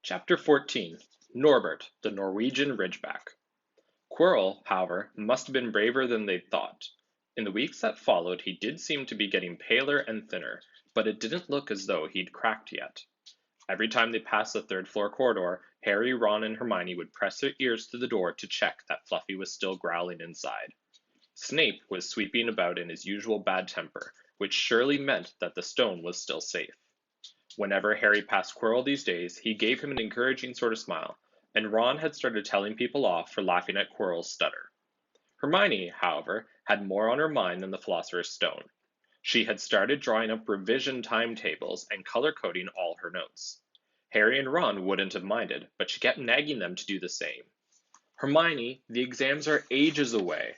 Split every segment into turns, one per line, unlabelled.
Chapter 14 Norbert the Norwegian Ridgeback. Quirrell, however, must have been braver than they'd thought. In the weeks that followed, he did seem to be getting paler and thinner, but it didn't look as though he'd cracked yet. Every time they passed the third floor corridor, Harry, Ron, and Hermione would press their ears to the door to check that Fluffy was still growling inside. Snape was sweeping about in his usual bad temper, which surely meant that the stone was still safe. Whenever Harry passed Quirrell these days, he gave him an encouraging sort of smile, and Ron had started telling people off for laughing at Quirrell's stutter. Hermione, however, had more on her mind than the Philosopher's Stone. She had started drawing up revision timetables and color-coding all her notes. Harry and Ron wouldn't have minded, but she kept nagging them to do the same. "Hermione, the exams are ages away."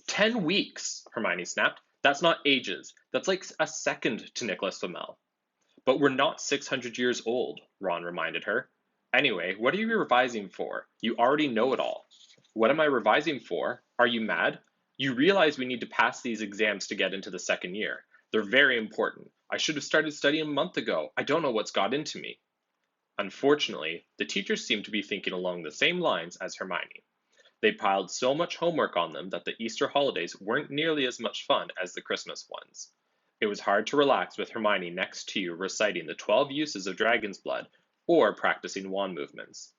10 weeks, Hermione snapped. "That's not ages. That's like a second to Nicholas Flamel." "But we're not 600 years old," Ron reminded her. "Anyway, what are you revising for? You already know it all." "What am I revising for? Are you mad? You realize we need to pass these exams to get into the second year. They're very important. I should have started studying a month ago. I don't know what's got into me." Unfortunately, the teachers seemed to be thinking along the same lines as Hermione. They piled so much homework on them that the Easter holidays weren't nearly as much fun as the Christmas ones. It was hard to relax with Hermione next to you reciting the 12 uses of dragon's blood or practicing wand movements.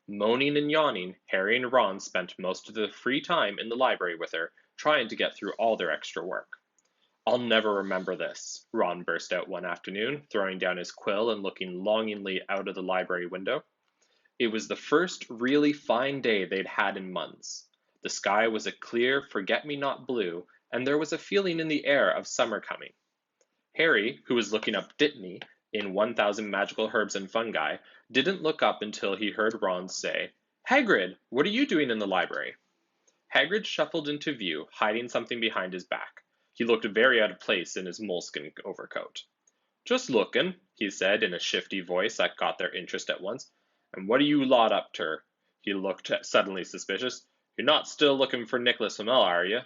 Moaning and yawning, Harry and Ron spent most of the free time in the library with her, trying to get through all their extra work. "I'll never remember this," Ron burst out one afternoon, throwing down his quill and looking longingly out of the library window. It was the first really fine day they'd had in months. The sky was a clear, forget-me-not blue, and there was a feeling in the air of summer coming. Harry, who was looking up Dittany in 1000 Magical Herbs and Fungi, didn't look up until he heard Ron say, "Hagrid, what are you doing in the library?" Hagrid shuffled into view, hiding something behind his back. He looked very out of place in his moleskin overcoat. "Just lookin'," he said in a shifty voice that got their interest at once. "And what are you lot up ter?" He looked suddenly suspicious. "You're not still looking for Nicholas Flamel, are you?"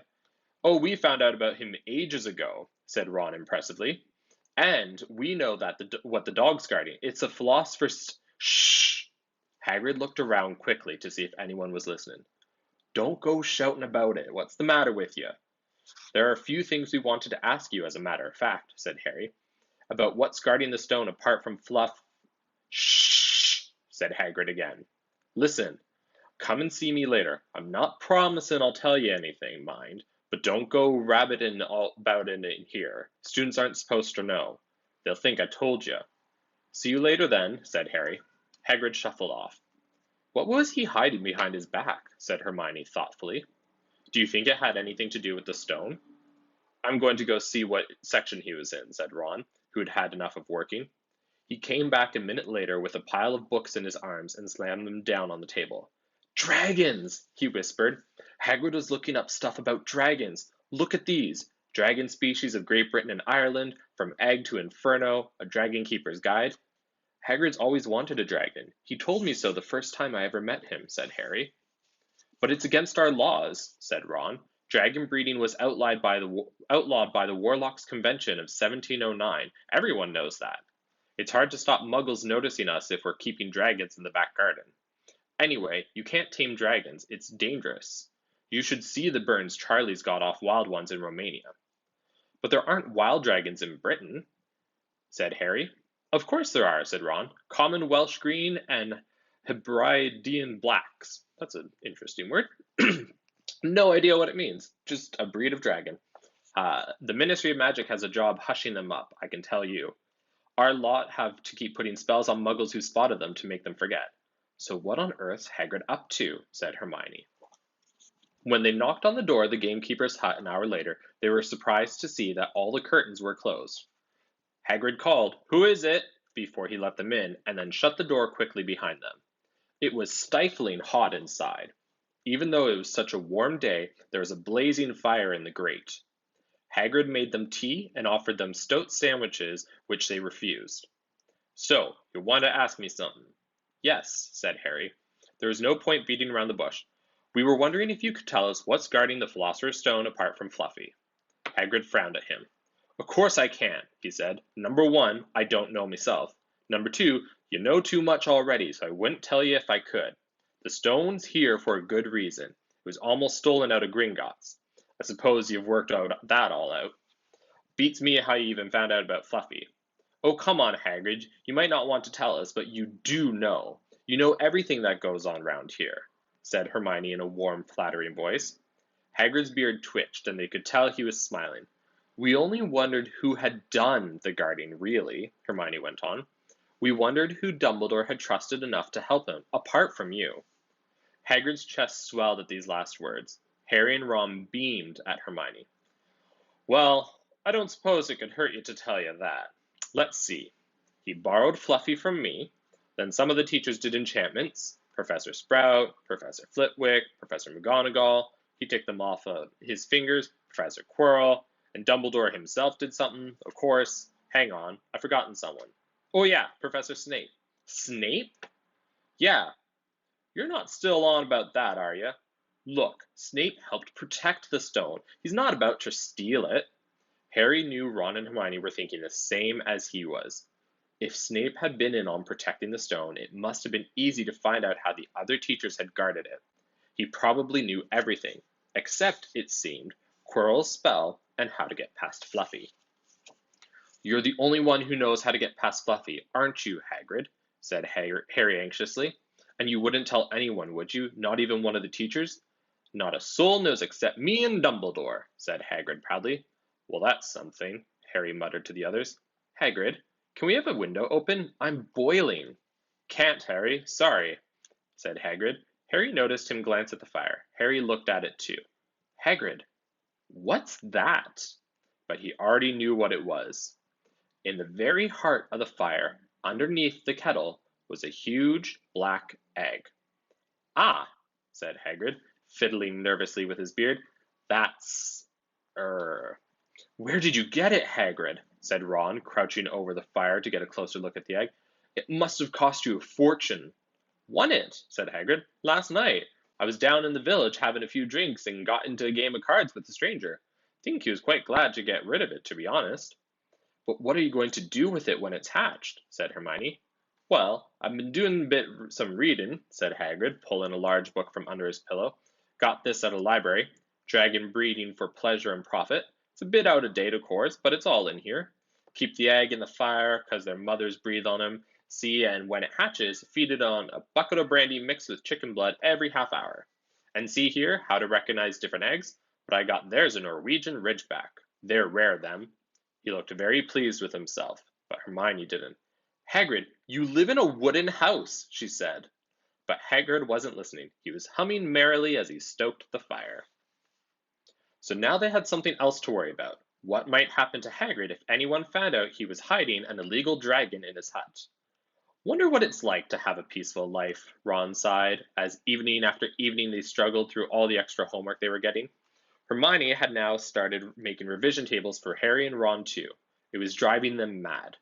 "Oh, we found out about him ages ago," said Ron impressively. "And we know that what the dog's guarding. It's a philosopher's—" "Shh!" Hagrid looked around quickly to see if anyone was listening. "Don't go shouting about it. What's the matter with you?" "There are a few things we wanted to ask you, as a matter of fact," said Harry. "About what's guarding the stone apart from Fluff—" "Shh!" said Hagrid again. "Listen. Come and see me later. I'm not promising I'll tell you anything, mind. But don't go rabbiting all about it in here. Students aren't supposed to know. They'll think I told you." "See you later then," said Harry. Hagrid shuffled off. "What was he hiding behind his back?" said Hermione thoughtfully. "Do you think it had anything to do with the stone?" "I'm going to go see what section he was in," said Ron, who had had enough of working. He came back a minute later with a pile of books in his arms and slammed them down on the table. "Dragons!" he whispered. "Hagrid was looking up stuff about dragons. Look at these. Dragon species of Great Britain and Ireland, from egg to inferno, a dragon keeper's guide." "Hagrid's always wanted a dragon. He told me so the first time I ever met him," said Harry. "But it's against our laws," said Ron. "Dragon breeding was outlawed by the Warlocks' Convention of 1709. Everyone knows that. It's hard to stop muggles noticing us if we're keeping dragons in the back garden. Anyway, you can't tame dragons. It's dangerous. You should see the burns Charlie's got off wild ones in Romania." "But there aren't wild dragons in Britain," said Harry. "Of course there are," said Ron. "Common Welsh green and Hebridean blacks." That's an interesting word. No idea what it means. Just a breed of dragon. The Ministry of Magic has a job hushing them up, I can tell you. Our lot have to keep putting spells on muggles who spotted them to make them forget. "So what on earth's Hagrid up to?" said Hermione. When they knocked on the door of the gamekeeper's hut an hour later, they were surprised to see that all the curtains were closed. Hagrid called, "Who is it?" before he let them in, and then shut the door quickly behind them. It was stifling hot inside. Even though it was such a warm day, there was a blazing fire in the grate. Hagrid made them tea and offered them stout sandwiches, which they refused. "So, you want to ask me something?" "Yes," said Harry. There was no point beating around the bush. "We were wondering if you could tell us what's guarding the Philosopher's Stone apart from Fluffy." Hagrid frowned at him. "Of course I can," he said. "Number 1, I don't know myself. Number 2, You know too much already, so I wouldn't tell you if I could. The stone's here for a good reason. It was almost stolen out of Gringotts. I suppose you've worked that all out. Beats me how you even found out about Fluffy. Oh, come on, Hagrid. You might not want to tell us, but you do know. You know everything that goes on round here, said Hermione in a warm, flattering voice. Hagrid's beard twitched, and they could tell he was smiling. We only wondered who had done the guarding, really, Hermione went on. We wondered who Dumbledore had trusted enough to help him, apart from you. Hagrid's chest swelled at these last words. Harry and Ron beamed at Hermione. Well, I don't suppose it could hurt you to tell you that. Let's see. He borrowed Fluffy from me. Then some of the teachers did enchantments. Professor Sprout, Professor Flitwick, Professor McGonagall. He took them off of his fingers. Professor Quirrell. And Dumbledore himself did something, of course. Hang on, I've forgotten someone. Oh yeah, Professor Snape. Snape? Yeah. You're not still on about that, are you? Look, Snape helped protect the stone. He's not about to steal it. Harry knew Ron and Hermione were thinking the same as he was. If Snape had been in on protecting the stone, it must have been easy to find out how the other teachers had guarded it. He probably knew everything, except, it seemed, Quirrell's spell and how to get past Fluffy. You're the only one who knows how to get past Fluffy, aren't you, Hagrid? Said Harry anxiously. And you wouldn't tell anyone, would you? Not even one of the teachers? Not a soul knows except me and Dumbledore, said Hagrid proudly. Well, that's something, Harry muttered to the others. Hagrid, can we have a window open? I'm boiling. Can't, Harry. Sorry, said Hagrid. Harry noticed him glance at the fire. Harry looked at it too. Hagrid, what's that? But he already knew what it was. In the very heart of the fire, underneath the kettle, was a huge black egg. Ah, said Hagrid, fiddling nervously with his beard. That's... Where did you get it, Hagrid? Said Ron, crouching over the fire to get a closer look at the egg. It must have cost you a fortune. Won it, said Hagrid. Last night. I was down in the village having a few drinks and got into a game of cards with a stranger. Think he was quite glad to get rid of it, to be honest. But what are you going to do with it when it's hatched? Said Hermione. Well, I've been doing some reading, said Hagrid, pulling a large book from under his pillow. Got this at a library. Dragon breeding for pleasure and profit. It's a bit out of date, of course, but it's all in here. Keep the egg in the fire, 'cause their mothers breathe on them. See, and when it hatches, feed it on a bucket of brandy mixed with chicken blood every half hour. And see here, how to recognize different eggs. What I got there's a Norwegian Ridgeback. They're rare, them. He looked very pleased with himself, but Hermione didn't. Hagrid, you live in a wooden house, she said. But Hagrid wasn't listening. He was humming merrily as he stoked the fire. So now they had something else to worry about. What might happen to Hagrid if anyone found out he was hiding an illegal dragon in his hut? Wonder what it's like to have a peaceful life, Ron sighed, as evening after evening they struggled through all the extra homework they were getting. Hermione had now started making revision tables for Harry and Ron too. It was driving them mad.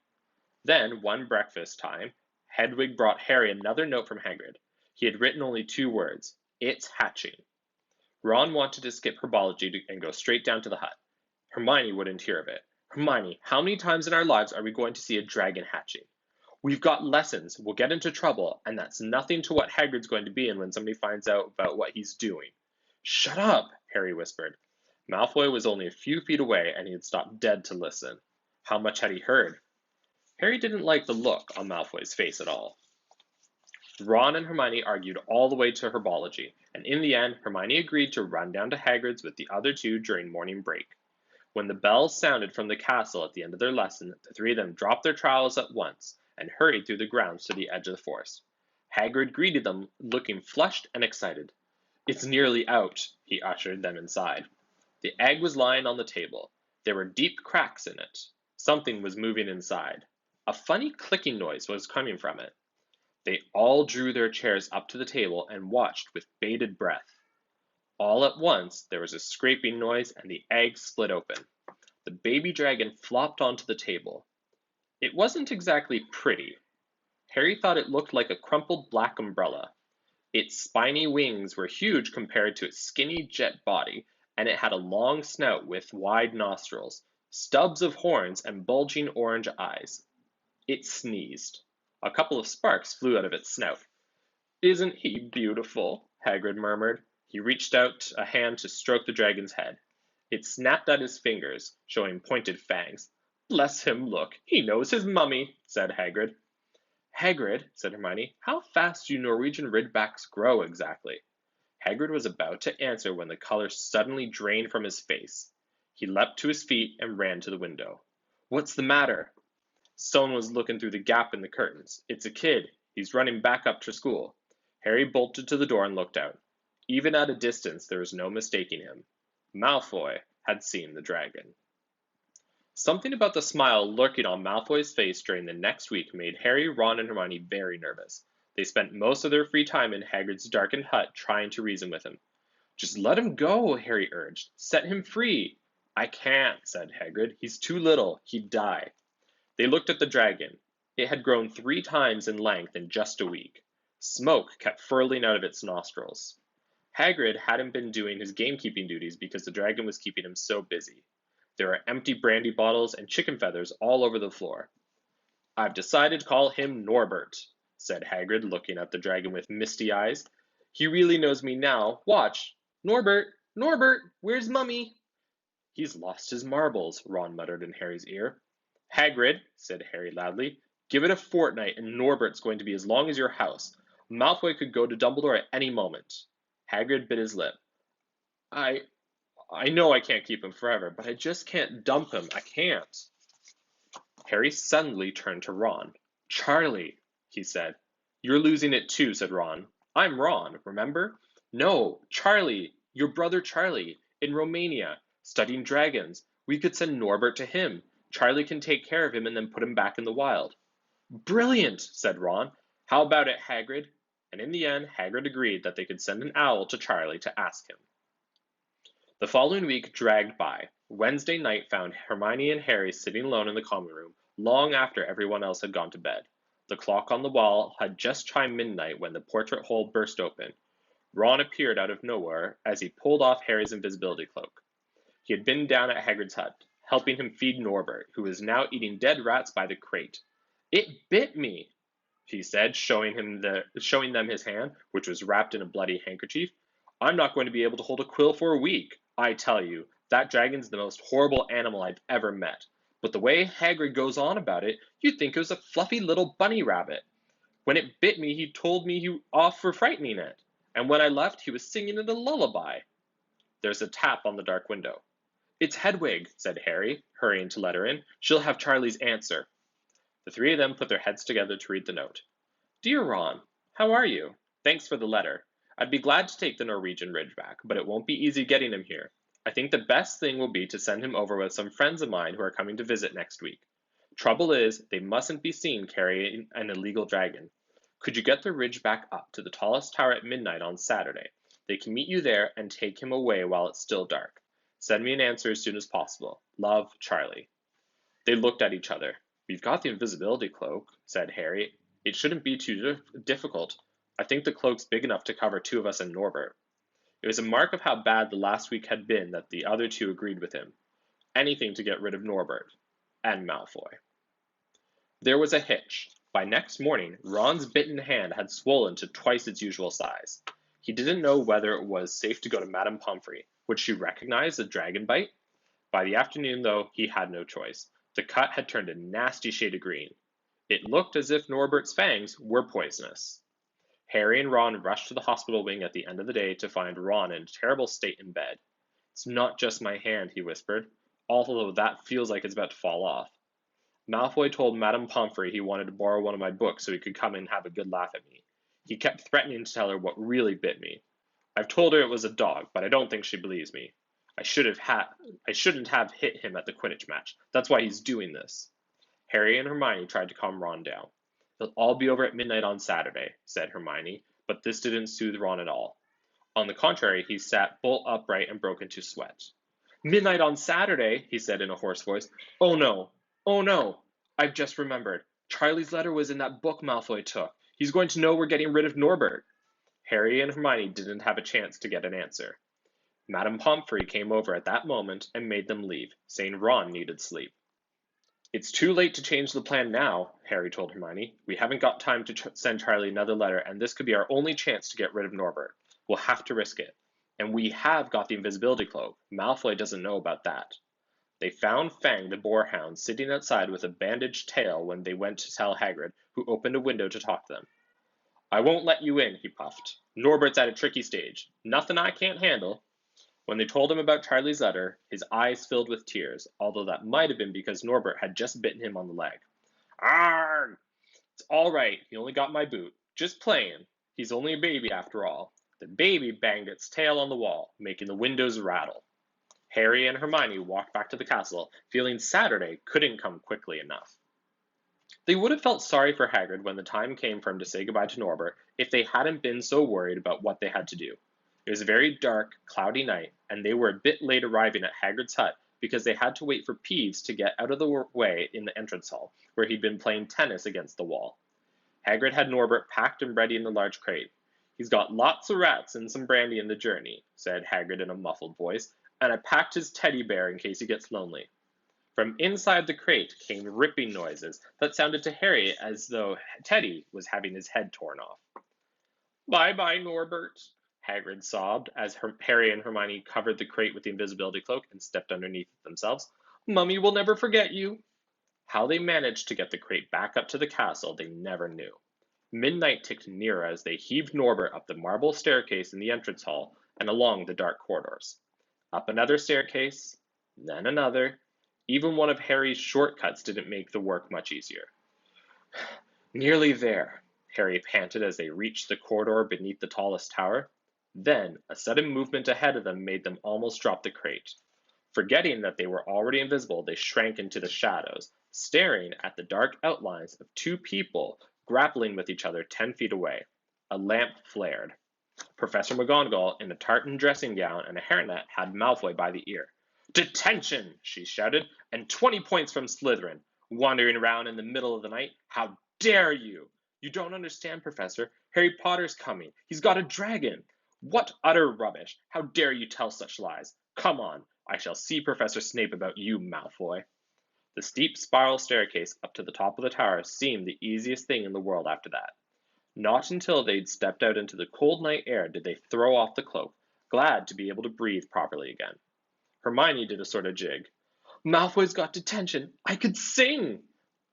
Then, one breakfast time, Hedwig brought Harry another note from Hagrid. He had written only 2 words. It's hatching. Ron wanted to skip herbology and go straight down to the hut. Hermione wouldn't hear of it. Hermione, how many times in our lives are we going to see a dragon hatching? We've got lessons, we'll get into trouble, and that's nothing to what Hagrid's going to be in when somebody finds out about what he's doing. Shut up, Harry whispered. Malfoy was only a few feet away, and he had stopped dead to listen. How much had he heard? Harry didn't like the look on Malfoy's face at all. Ron and Hermione argued all the way to herbology, and in the end, Hermione agreed to run down to Hagrid's with the other 2 during morning break. When the bells sounded from the castle at the end of their lesson, the 3 of them dropped their trowels at once and hurried through the grounds to the edge of the forest. Hagrid greeted them, looking flushed and excited. It's nearly out, he ushered them inside. The egg was lying on the table. There were deep cracks in it. Something was moving inside. A funny clicking noise was coming from it. They all drew their chairs up to the table and watched with bated breath. All at once, there was a scraping noise and the egg split open. The baby dragon flopped onto the table. It wasn't exactly pretty. Harry thought it looked like a crumpled black umbrella. Its spiny wings were huge compared to its skinny jet body, and it had a long snout with wide nostrils, stubs of horns, and bulging orange eyes. It sneezed. A couple of sparks flew out of its snout. "Isn't he beautiful?" Hagrid murmured. He reached out a hand to stroke the dragon's head. It snapped at his fingers, showing pointed fangs. "Bless him, look, he knows his mummy," said Hagrid. "Hagrid," said Hermione, "how fast do Norwegian Ridgebacks grow exactly?" Hagrid was about to answer when the color suddenly drained from his face. He leapt to his feet and ran to the window. "What's the matter?" Someone was looking through the gap in the curtains. "It's a kid. He's running back up to school." Harry bolted to the door and looked out. Even at a distance, there was no mistaking him. Malfoy had seen the dragon. Something about the smile lurking on Malfoy's face during the next week made Harry, Ron, and Hermione very nervous. They spent most of their free time in Hagrid's darkened hut trying to reason with him. "Just let him go," Harry urged. "Set him free." "I can't," said Hagrid. "He's too little. He'd die." They looked at the dragon. It had grown 3 times in length in just a week. Smoke kept furling out of its nostrils. Hagrid hadn't been doing his gamekeeping duties because the dragon was keeping him so busy. There were empty brandy bottles and chicken feathers all over the floor. "I've decided to call him Norbert," said Hagrid, looking at the dragon with misty eyes. "He really knows me now. Watch! Norbert! Norbert! Where's Mummy?" "He's lost his marbles," Ron muttered in Harry's ear. "Hagrid," said Harry loudly, "give it a fortnight and Norbert's going to be as long as your house. Malfoy could go to Dumbledore at any moment." Hagrid bit his lip. I I know I can't keep him forever, but I just can't dump him. I can't." Harry suddenly turned to Ron. "Charlie," he said. "You're losing it too," said Ron. "I'm Ron, remember?" "No, Charlie, your brother Charlie, in Romania, studying dragons. We could send Norbert to him. Charlie can take care of him and then put him back in the wild." "Brilliant," said Ron. "How about it, Hagrid?" And in the end, Hagrid agreed that they could send an owl to Charlie to ask him. The following week dragged by. Wednesday night found Hermione and Harry sitting alone in the common room, long after everyone else had gone to bed. The clock on the wall had just chimed midnight when the portrait hole burst open. Ron appeared out of nowhere as he pulled off Harry's invisibility cloak. He had been down at Hagrid's hut, helping him feed Norbert, who was now eating dead rats by the crate. "It bit me," he said, showing them his hand, which was wrapped in a bloody handkerchief. "I'm not going to be able to hold a quill for a week. I tell you, that dragon's the most horrible animal I've ever met. But the way Hagrid goes on about it, you'd think it was a fluffy little bunny rabbit. When it bit me, he told me he off for frightening it. And when I left, he was singing it a lullaby." There's a tap on the dark window. "It's Hedwig," said Harry, hurrying to let her in. "She'll have Charlie's answer." The 3 of them put their heads together to read the note. "Dear Ron, how are you? Thanks for the letter. I'd be glad to take the Norwegian Ridgeback, but it won't be easy getting him here. I think the best thing will be to send him over with some friends of mine who are coming to visit next week. Trouble is, they mustn't be seen carrying an illegal dragon. Could you get the Ridgeback up to the tallest tower at midnight on Saturday? They can meet you there and take him away while it's still dark. Send me an answer as soon as possible. Love, Charlie." They looked at each other. "We've got the invisibility cloak," said Harry. "It shouldn't be too difficult. I think the cloak's big enough to cover 2 of us and Norbert." It was a mark of how bad the last week had been that the other 2 agreed with him. Anything to get rid of Norbert and Malfoy. There was a hitch. By next morning, Ron's bitten hand had swollen to twice its usual size. He didn't know whether it was safe to go to Madame Pomfrey. Would she recognize a dragon bite? By the afternoon, though, he had no choice. The cut had turned a nasty shade of green. It looked as if Norbert's fangs were poisonous. Harry and Ron rushed to the hospital wing at the end of the day to find Ron in a terrible state in bed. "It's not just my hand," he whispered, "although that feels like it's about to fall off. Malfoy told Madame Pomfrey he wanted to borrow one of my books so he could come and have a good laugh at me. He kept threatening to tell her what really bit me. I've told her it was a dog, but I don't think she believes me. I shouldn't have hit him at the Quidditch match. That's why he's doing this." Harry and Hermione tried to calm Ron down. "They'll all be over at midnight on Saturday," said Hermione, but this didn't soothe Ron at all. On the contrary, he sat bolt upright and broke into sweat. "Midnight on Saturday," he said in a hoarse voice. "Oh no! Oh no! I've just remembered. Charlie's letter was in that book Malfoy took. He's going to know we're getting rid of Norbert." Harry and Hermione didn't have a chance to get an answer. Madame Pomfrey came over at that moment and made them leave, saying Ron needed sleep. It's too late to change the plan now, Harry told Hermione. We haven't got time to send Charlie another letter, and this could be our only chance to get rid of Norbert. We'll have to risk it. And we have got the invisibility cloak. Malfoy doesn't know about that. They found Fang the boarhound sitting outside with a bandaged tail when they went to tell Hagrid, who opened a window to talk to them. I won't let you in, he puffed. Norbert's at a tricky stage. Nothing I can't handle. When they told him about Charlie's letter, his eyes filled with tears, although that might have been because Norbert had just bitten him on the leg. Arrgh! It's all right, he only got my boot. Just playing. He's only a baby after all. The baby banged its tail on the wall, making the windows rattle. Harry and Hermione walked back to the castle, feeling Saturday couldn't come quickly enough. They would have felt sorry for Hagrid when the time came for him to say goodbye to Norbert if they hadn't been so worried about what they had to do. It was a very dark, cloudy night, and they were a bit late arriving at Hagrid's hut because they had to wait for Peeves to get out of the way in the entrance hall, where he'd been playing tennis against the wall. Hagrid had Norbert packed and ready in the large crate. He's got lots of rats and some brandy in the journey, said Hagrid in a muffled voice, and I packed his teddy bear in case he gets lonely. From inside the crate came ripping noises that sounded to Harry as though Teddy was having his head torn off. Bye-bye, Norbert, Hagrid sobbed as Harry and Hermione covered the crate with the invisibility cloak and stepped underneath it themselves. Mummy will never forget you. How they managed to get the crate back up to the castle, they never knew. Midnight ticked nearer as they heaved Norbert up the marble staircase in the entrance hall and along the dark corridors. Up another staircase, then another. Even one of Harry's shortcuts didn't make the work much easier. Nearly there, Harry panted as they reached the corridor beneath the tallest tower. Then, a sudden movement ahead of them made them almost drop the crate. Forgetting that they were already invisible, they shrank into the shadows, staring at the dark outlines of two people grappling with each other 10 feet away. A lamp flared. Professor McGonagall, in a tartan dressing gown and a hairnet, had Malfoy by the ear. Detention! She shouted, and 20 points from Slytherin. Wandering around in the middle of the night? How dare you! You don't understand, Professor. Harry Potter's coming. He's got a dragon. What utter rubbish! How dare you tell such lies? Come on, I shall see Professor Snape about you, Malfoy. The steep spiral staircase up to the top of the tower seemed the easiest thing in the world after that. Not until they'd stepped out into the cold night air did they throw off the cloak, glad to be able to breathe properly again. Hermione did a sort of jig. Malfoy's got detention. I could sing.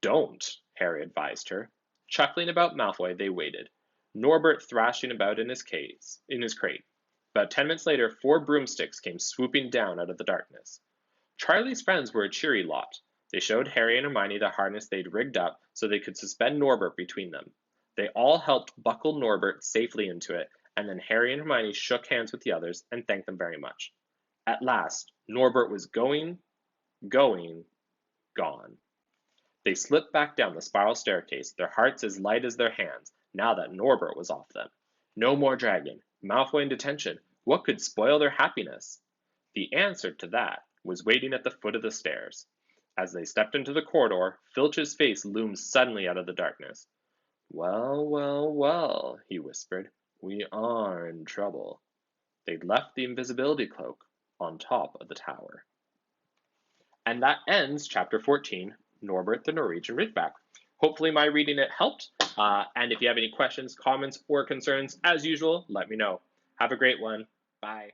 Don't, Harry advised her. Chuckling about Malfoy, they waited. Norbert thrashing about in his crate. About 10 minutes later, 4 broomsticks came swooping down out of the darkness. Charlie's friends were a cheery lot. They showed Harry and Hermione the harness they'd rigged up so they could suspend Norbert between them. They all helped buckle Norbert safely into it, and then Harry and Hermione shook hands with the others and thanked them very much. At last, Norbert was gone. They slipped back down the spiral staircase, their hearts as light as their hands, now that Norbert was off them. No more dragon. Malfoy in detention. What could spoil their happiness? The answer to that was waiting at the foot of the stairs. As they stepped into the corridor, Filch's face loomed suddenly out of the darkness. Well, well, well, he whispered. We are in trouble. They'd left the invisibility cloak on top of the tower. And that ends chapter 14, Norbert the Norwegian Ridgeback. Hopefully my reading it helped, and if you have any questions, comments, or concerns, as usual, let me know. Have a great one. Bye.